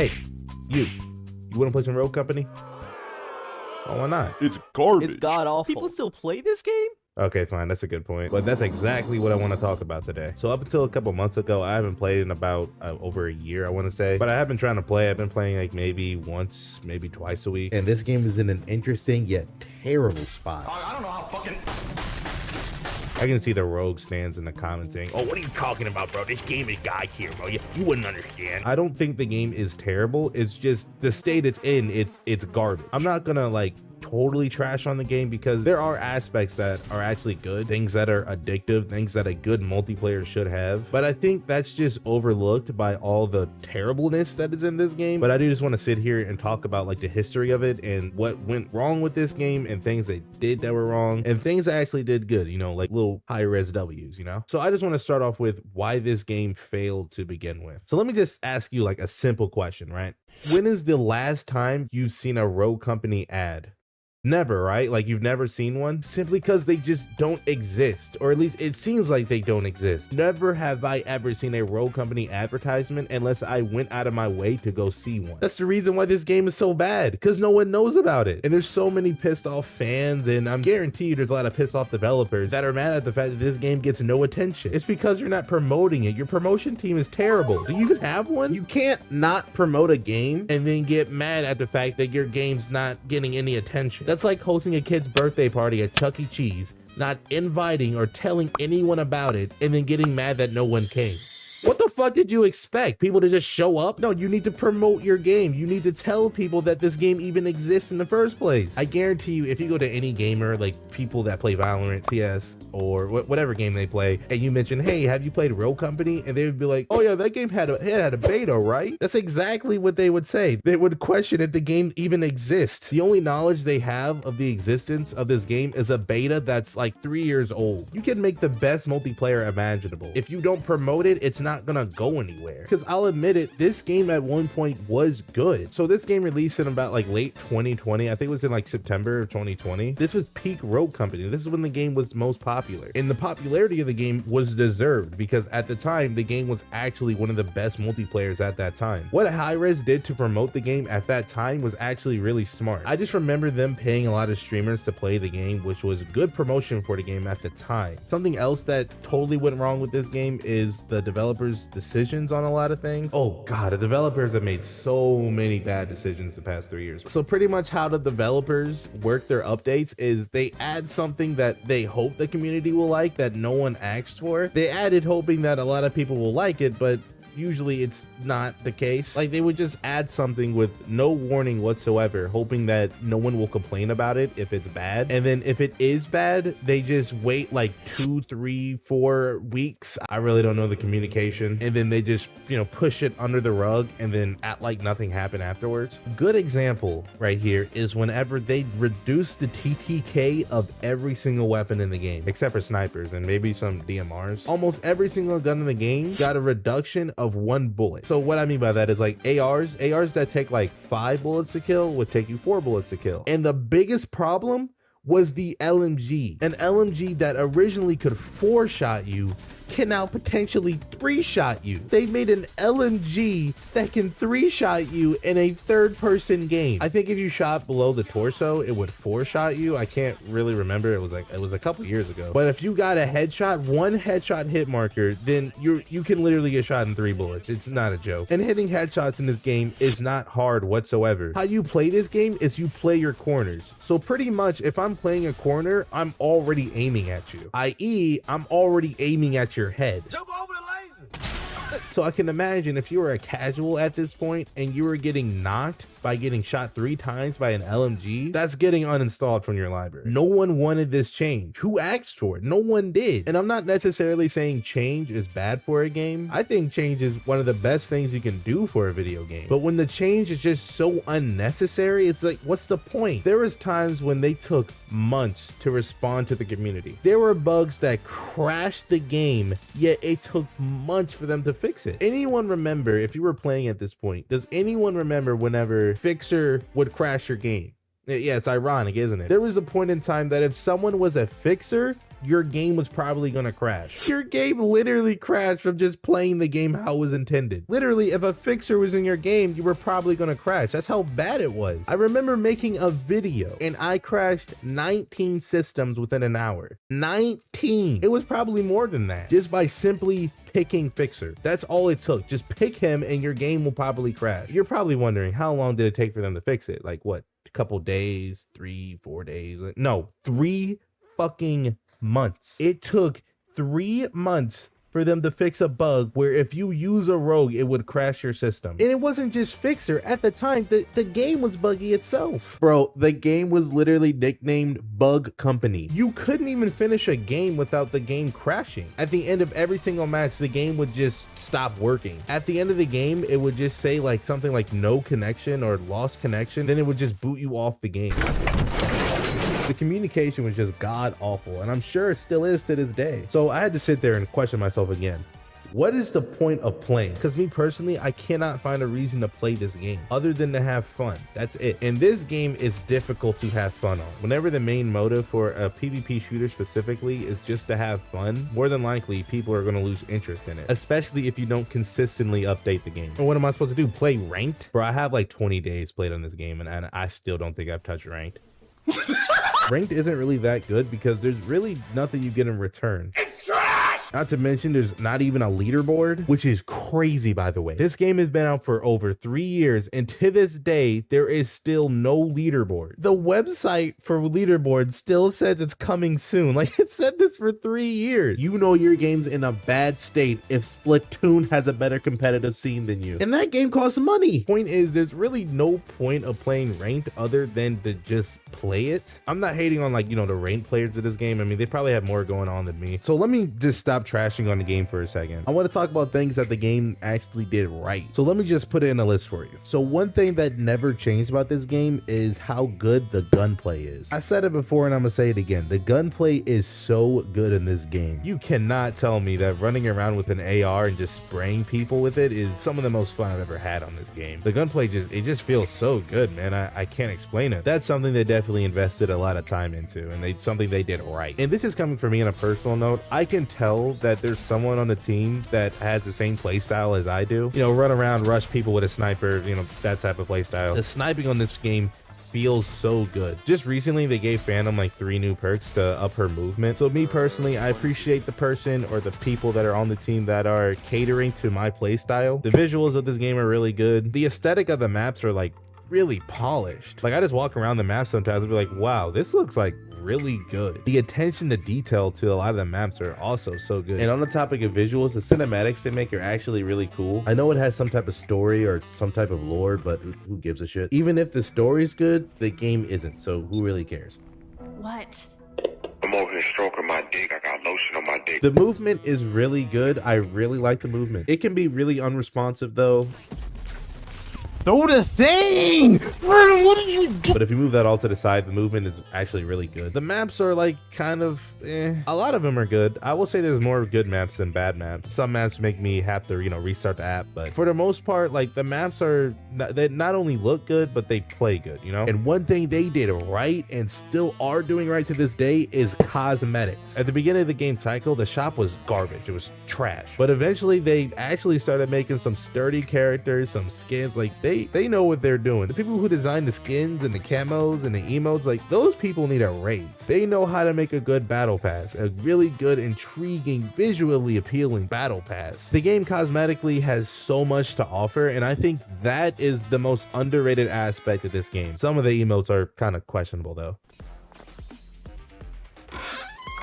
Hey, you want to play some Rogue Company? Oh, why not? It's garbage. It's god awful. People still play this game? Okay, fine. That's a good point. But that's exactly what I want to talk about today. So up until a couple months ago, I haven't played in about over a year, I want to say. But I have been trying to play. I've been playing like maybe once, maybe twice a week. And this game is in an interesting yet terrible spot. I don't know how fucking... I can see the Rogue stands in the comments saying, oh, what are you talking about, bro? This game is god tier, bro. You wouldn't understand. I don't think the game is terrible. It's just the state it's in, it's garbage. I'm not gonna like totally trash on the game because there are aspects that are actually good, things that are addictive, things that a good multiplayer should have. But I think that's just overlooked by all the terribleness that is in this game. But I do just want to sit here and talk about like the history of it and what went wrong with this game and things they did that were wrong and things that actually did good, you know, like little high res W's, you know? So I just want to start off with why this game failed to begin with. So let me just ask you like a simple question, right? When is the last time you've seen a Rogue Company ad? Never, right? Like you've never seen one? Simply because they just don't exist, or at least it seems like they don't exist. Never have I ever seen a Rogue Company advertisement unless I went out of my way to go see one. That's the reason why this game is so bad, because no one knows about it. And there's so many pissed off fans, and I'm guaranteed there's a lot of pissed off developers that are mad at the fact that this game gets no attention. It's because you're not promoting it. Your promotion team is terrible. Do you even have one? You can't not promote a game and then get mad at the fact that your game's not getting any attention. That's like hosting a kid's birthday party at Chuck E. Cheese, not inviting or telling anyone about it, and then getting mad that no one came. What the fuck did you expect? People to just show up? No, you need to promote your game. You need to tell people that this game even exists in the first place. I guarantee you, if you go to any gamer, like people that play Valorant, CS, or whatever game they play, and you mention, hey, have you played Rogue Company? And they would be like, oh yeah, that game had a beta, right? That's exactly what they would say. They would question if the game even exists. The only knowledge they have of the existence of this game is a beta that's like 3 years old. You can make the best multiplayer imaginable. If you don't promote it, it's not gonna go anywhere. Because I'll admit it, this game at one point was good. So this game released in about like late 2020. I think it was in like September of 2020. This was peak Rogue Company. This is when the game was most popular. And the popularity of the game was deserved because at the time, the game was actually one of the best multiplayers at that time. What Hi-Rez did to promote the game at that time was actually really smart. I just remember them paying a lot of streamers to play the game, which was good promotion for the game at the time. Something else that totally went wrong with this game is the developers' decisions on a lot of things. Oh god, the developers have made so many bad decisions the past 3 years. So pretty much how the developers work their updates is they add something that they hope the community will like that no one asked for. They added hoping that a lot of people will like it, but usually it's not the case. Like they would just add something with no warning whatsoever, hoping that no one will complain about it if it's bad. And then if it is bad, they just wait like 2, 3, 4 weeks. I really don't know the communication. And then they just, you know, push it under the rug and then act like nothing happened afterwards. Good example right here is whenever they reduce the TTK of every single weapon in the game, except for snipers and maybe some DMRs. Almost every single gun in the game got a reduction of 1 bullet. So what I mean by that is like ARs that take like 5 bullets to kill would take you 4 bullets to kill. And the biggest problem was the LMG. An LMG that originally could 4-shot you can now potentially 3-shot you. They made an LMG that can 3-shot you in a third-person game. I think if you shot below the torso, it would 4-shot you. I can't really remember. It was a couple years ago. But if you got a headshot, 1 headshot hit marker, then you can literally get shot in 3 bullets. It's not a joke. And hitting headshots in this game is not hard whatsoever. How you play this game is you play your corners. So pretty much if I'm playing a corner, I'm already aiming at you, i.e. I'm already aiming at your head. Jump over the laser! So I can imagine if you were a casual at this point and you were getting knocked by getting shot 3 times by an LMG, that's getting uninstalled from your library. No one wanted this change. Who asked for it? No one did. And I'm not necessarily saying change is bad for a game. I think change is one of the best things you can do for a video game. But when the change is just so unnecessary, it's like, what's the point? There was times when they took months to respond to the community. There were bugs that crashed the game, yet it took months for them to fix it. Anyone remember, if you were playing at this point, does anyone remember whenever Fixer would crash your game? Yeah, it's ironic, isn't it? There was a point in time that if someone was a fixer, your game was probably gonna crash. Your game literally crashed from just playing the game how it was intended. Literally, if a fixer was in your game, you were probably gonna crash. That's how bad it was. I remember making a video and I crashed 19 systems within an hour. 19. It was probably more than that. Just by simply picking fixer. That's all it took. Just pick him and your game will probably crash. You're probably wondering, how long did it take for them to fix it? Like what? A couple days, 3-4 days? No, 3 fucking months. It took 3 months for them to fix a bug where if you use a rogue, it would crash your system. And it wasn't just fixer. At the time, the game was buggy itself. Bro, the game was literally nicknamed Bug Company. You couldn't even finish a game without the game crashing. At the end of every single match, the game would just stop working. At the end of the game, it would just say like something like no connection or lost connection. Then it would just boot you off the game. The communication was just god awful, and I'm sure it still is to this day. So I had to sit there and question myself again. What is the point of playing? Because me personally, I cannot find a reason to play this game other than to have fun. That's it. And this game is difficult to have fun on. Whenever the main motive for a PvP shooter specifically is just to have fun, more than likely people are going to lose interest in it, especially if you don't consistently update the game. And what am I supposed to do? Play ranked? Bro, I have like 20 days played on this game and I still don't think I've touched ranked. Ranked isn't really that good because there's really nothing you get in return. It's trash! Not to mention there's not even a leaderboard, which is crazy, by the way. This game has been out for over 3 years and to this day, there is still no leaderboard. The website for leaderboard still says it's coming soon. Like it said this for 3 years. You know your game's in a bad state if Splatoon has a better competitive scene than you. And that game costs money. Point is, there's really no point of playing ranked other than to just play it. I'm not hating on like, you know, the ranked players of this game. I mean, they probably have more going on than me. So let me just stop trashing on the game for a second. I want to talk about things that the game actually did right. So let me just put it in a list for you. So one thing that never changed about this game is how good the gunplay is. I said it before and I'm gonna say it again. The gunplay is so good in this game. You cannot tell me that running around with an AR and just spraying people with it is some of the most fun I've ever had on this game. The gunplay just feels so good, man. I can't explain it. That's something they definitely invested a lot of time into, and something they did right. And this is coming from me on a personal note. I can tell that there's someone on the team that has the same play style as I do. You know, run around, rush people with a sniper, you know, that type of play style. The sniping on this game feels so good. Just recently they gave Phantom like 3 new perks to up her movement. So me personally, I appreciate the person or the people that are on the team that are catering to my play style. The visuals of this game are really good. The aesthetic of the maps are like really polished. Like I just walk around the map sometimes and be like, wow, this looks like really good. The attention to detail to a lot of the maps are also so good. And on the topic of visuals, the cinematics they make are actually really cool. I know it has some type of story or some type of lore, but who gives a shit? Even if the story's good, the game isn't, so who really cares? What? I'm over here stroking my dick. I got lotion on my dick. The movement is really good. I really like the movement. It can be really unresponsive though. Throw the thing! What are you doing? But if you move that all to the side, the movement is actually really good. The maps are like kind of a lot of them are good. I will say there's more good maps than bad maps. Some maps make me have to, you know, restart the app, but for the most part, like the maps are they not only look good, but they play good, you know? And one thing they did right and still are doing right to this day is cosmetics. At the beginning of the game cycle, the shop was garbage. It was trash. But eventually they actually started making some sturdy characters, some skins. Like they know what they're doing. The people who design the skins and the camos and the emotes, like those people need a raise. They know how to make a good battle pass, a really good, intriguing, visually appealing battle pass. The game cosmetically has so much to offer, and I think that is the most underrated aspect of this game. Some of the emotes are kind of questionable though.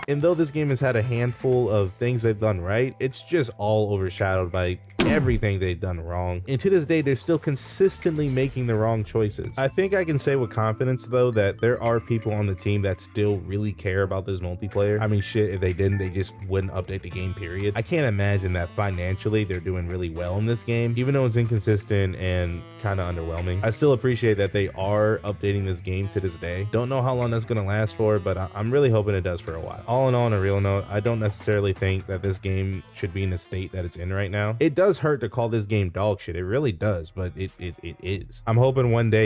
And though this game has had a handful of things they've done right, it's just all overshadowed by everything they've done wrong. And to this day, they're still consistently making the wrong choices. I think I can say with confidence though that there are people on the team that still really care about this multiplayer. I mean, shit, if they didn't, they just wouldn't update the game, period. I can't imagine that financially they're doing really well in this game, even though it's inconsistent and kind of underwhelming. I still appreciate that they are updating this game to this day. Don't know how long that's gonna last for, but I'm really hoping it does for a while. All in all, on a real note, I don't necessarily think that this game should be in the state that it's in right now. It does hurt to call this game dog shit. It really does, but it is. I'm hoping one day